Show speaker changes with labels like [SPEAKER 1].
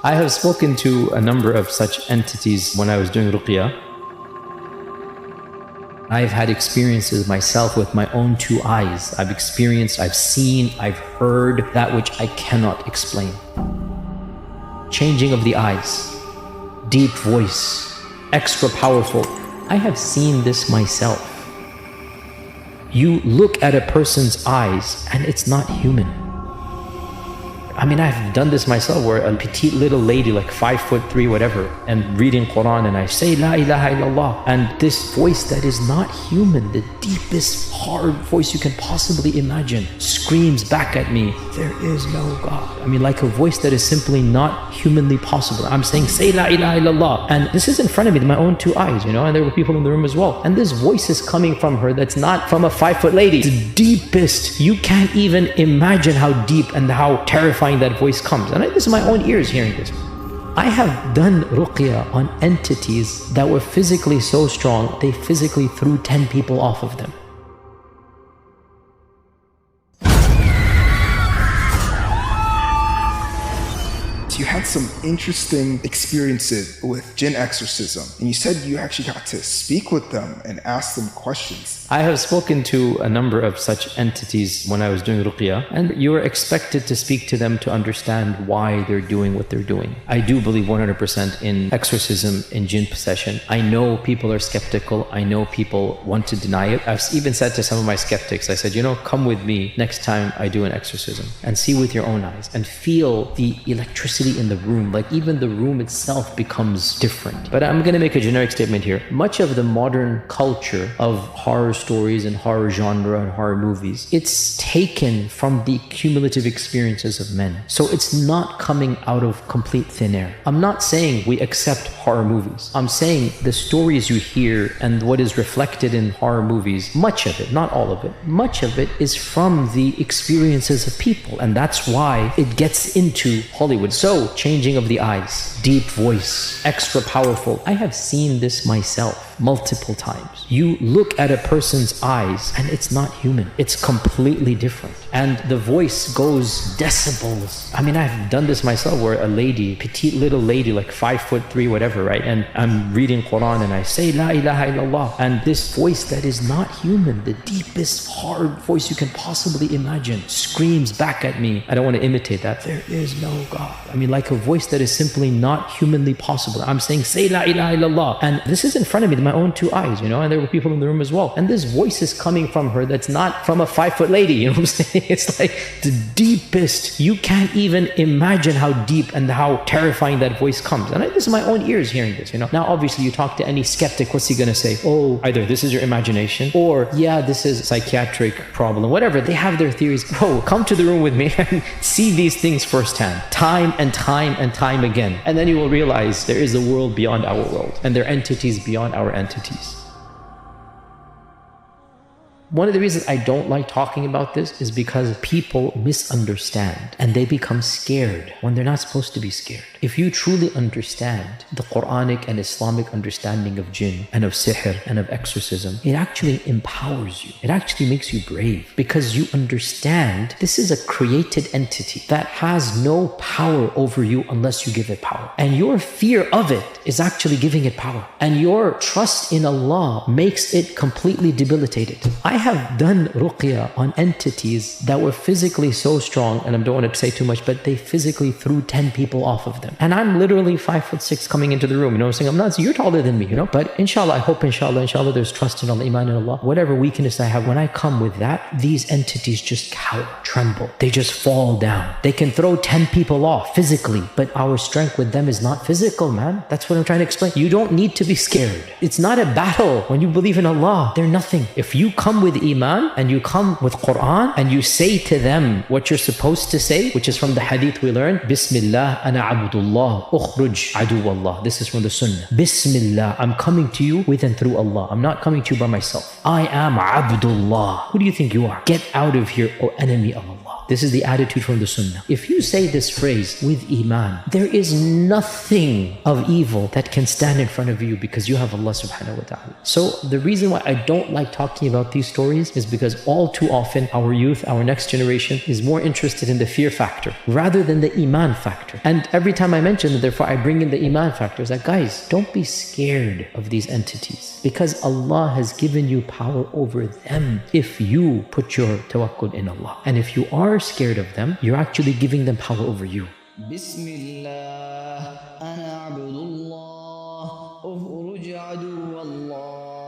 [SPEAKER 1] I have spoken to a number of such entities when I was doing ruqya. I've had experiences myself with my own two eyes. I've experienced, I've seen, I've heard that which I cannot explain. Changing of the eyes, deep voice, extra powerful. I have seen this myself. You look at a person's eyes and it's not human. I mean, I've done this myself where a petite little lady, like 5'3", whatever, and reading Quran, and I say, La ilaha illallah. And this voice that is not human, the deepest, hard voice you can possibly imagine, screams back at me, there is no God. I mean, like a voice that is simply not humanly possible. I'm saying, say La ilaha illallah. And this is in front of me, my own two eyes, and there were people in the room as well. And this voice is coming from her that's not from a 5-foot lady. The deepest, you can't even imagine how deep and how terrifying that voice comes. And this is my own ears hearing this. I have done ruqya on entities that were physically so strong, they physically threw 10 people off of them.
[SPEAKER 2] You had some interesting experiences with jinn exorcism, and you said you actually got to speak with them and ask them questions.
[SPEAKER 1] I have spoken to a number of such entities when I was doing ruqya, and you are expected to speak to them to understand why they're doing what they're doing. I do believe 100% in exorcism, in jinn possession. I know people are skeptical. I know people want to deny it. I've even said to some of my skeptics, I said, come with me next time I do an exorcism and see with your own eyes and feel the electricity in the room. Like even the room itself becomes different. But I'm going to make a generic statement here. Much of the modern culture of horror stories and horror genre and horror movies, it's taken from the cumulative experiences of men. So it's not coming out of complete thin air. I'm not saying we accept horror movies. I'm saying the stories you hear and what is reflected in horror movies, much of it, not all of it, much of it is from the experiences of people. And that's why it gets into Hollywood. So changing of the eyes, deep voice, extra powerful. I have seen this myself multiple times. You look at a person's eyes and it's not human. It's completely different. And the voice goes decibels. I mean, I've done this myself where a lady, petite little lady, like 5'3", whatever, right? And I'm reading Quran and I say, La ilaha illallah. And this voice that is not human, the deepest, hard voice you can possibly imagine, screams back at me. I don't want to imitate that. There is no God. I mean, like a voice that is simply not humanly possible. I'm saying, say La ilaha illallah. And this is in front of me, my own two eyes, and there were people in the room as well. And this voice is coming from her that's not from a 5-foot lady, you know what I'm saying? It's like the deepest, you can't even imagine how deep and how terrifying that voice comes. And this is my own ears hearing this, Now, obviously, you talk to any skeptic, what's he going to say? Oh, either this is your imagination, or yeah, this is a psychiatric problem, whatever. They have their theories. Oh, come to the room with me and see these things firsthand, time and time and time again. And then you will realize there is a world beyond our world, and there are entities beyond our entities. One of the reasons I don't like talking about this is because people misunderstand and they become scared when they're not supposed to be scared. If you truly understand the Quranic and Islamic understanding of jinn and of sihr and of exorcism, it actually empowers you. It actually makes you brave because you understand this is a created entity that has no power over you unless you give it power. And your fear of it is actually giving it power. And your trust in Allah makes it completely debilitated. I have done ruqya on entities that were physically so strong, and I don't want to say too much, but they physically threw 10 people off of them. And I'm literally 5'6" coming into the room, I'm saying, I'm not, you're taller than me, But inshallah, I hope inshallah, there's trust in Allah, iman in Allah. Whatever weakness I have, when I come with that, these entities just cower, tremble. They just fall down. They can throw 10 people off physically, but our strength with them is not physical, man. That's what I'm trying to explain. You don't need to be scared. It's not a battle. When you believe in Allah, they're nothing. If you come with iman and you come with Quran and you say to them what you're supposed to say, which is from the hadith we learned, Bismillah, ana abdullah, ukhruj aduwallah. This is from the Sunnah. Bismillah, I'm coming to you with and through Allah. I'm not coming to you by myself. I am Abdullah. Who do you think you are? Get out of here, O enemy of Allah. This is the attitude from the Sunnah. If you say this phrase with Iman, there is nothing of evil that can stand in front of you because you have Allah subhanahu wa ta'ala. So the reason why I don't like talking about these stories is because all too often our youth, our next generation is more interested in the fear factor rather than the Iman factor. And every time I mention it, therefore I bring in the Iman factor. It's like, guys, don't be scared of these entities because Allah has given you power over them if you put your tawakkul in Allah. And if you are scared of them, you're actually giving them power over you.
[SPEAKER 3] Bismillah, ana abdullah, ukhruj adu Allah.